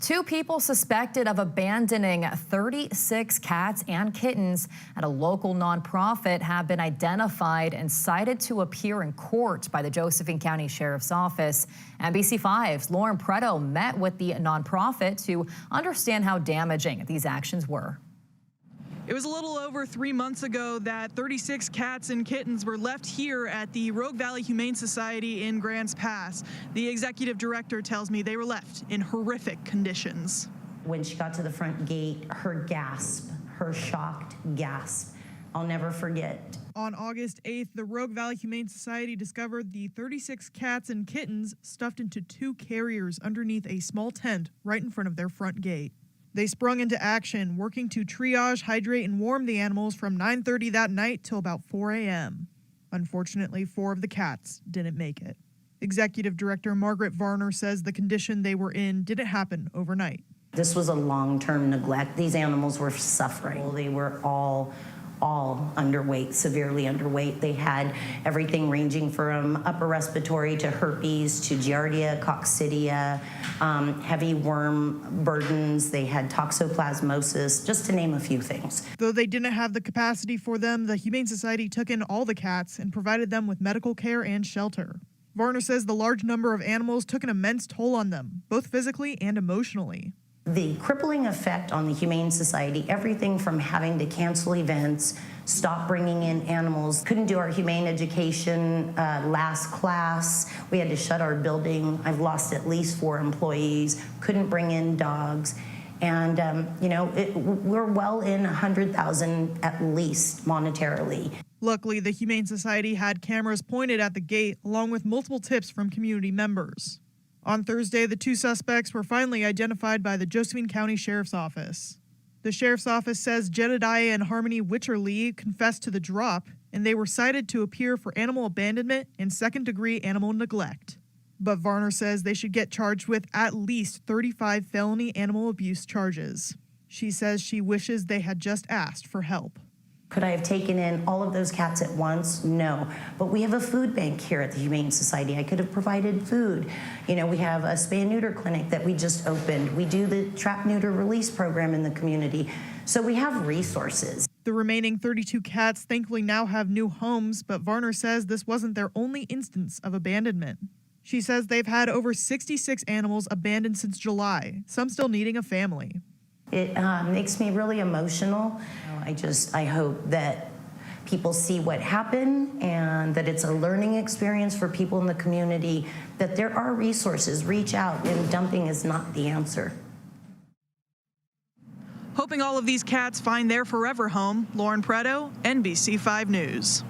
Two people suspected of abandoning 36 cats and kittens at a local nonprofit have been identified and cited to appear in court by the Josephine County Sheriff's Office. NBC5's Lauren Preto met with the nonprofit to understand how damaging these actions were. It was a little over 3 months ago that 36 cats and kittens were left here at the Valley Humane Society in Grants Pass. The executive director tells me they were left in horrific conditions. When she got to the front gate, her gasp, her shocked gasp, I'll never forget. On August 8th, the Valley Humane Society discovered the 36 cats and kittens stuffed into 2 carriers underneath a small tent right in front of their front gate. They sprung into action, working to triage, hydrate, and warm the animals from 9:30 that night till about 4 a.m. Unfortunately, 4 of the cats didn't make it. Executive Director Margaret Varner says the condition they were in didn't happen overnight. This was a long-term neglect. These animals were suffering. They were all underweight, severely underweight. They had everything ranging from upper respiratory to herpes to giardia, coccidia, heavy worm burdens. They had toxoplasmosis, just to name a few things. Though they didn't have the capacity for them, the Humane Society took in all the cats and provided them with medical care and shelter. Varner says the large number of animals took an immense toll on them, both physically and emotionally. The crippling effect on the Humane Society, everything from having to cancel events, stop bringing in animals, couldn't do our humane education last class, we had to shut our building. I've lost at least 4 employees, couldn't bring in dogs. And, we're well in 100,000 at least monetarily. Luckily, the Humane Society had cameras pointed at the gate along with multiple tips from community members. On Thursday, the 2 suspects were finally identified by the Josephine County Sheriff's Office. The Sheriff's Office says Jedediah and Harmony Witcherly confessed to the drop, and they were cited to appear for animal abandonment and second-degree animal neglect. But Varner says they should get charged with at least 35 felony animal abuse charges. She says she wishes they had just asked for help. Could I have taken in all of those cats at once? No. But we have a food bank here at the Humane Society. I could have provided food. We have a spay-neuter clinic that we just opened. We do the trap-neuter release program in the community. So we have resources. The remaining 32 cats thankfully now have new homes, but Varner says this wasn't their only instance of abandonment. She says they've had over 66 animals abandoned since July, some still needing a family. It makes me really emotional. I hope that people see what happened and that it's a learning experience for people in the community, that there are resources. Reach out, and dumping is not the answer. Hoping all of these cats find their forever home, Lauren Preto, NBC5 News.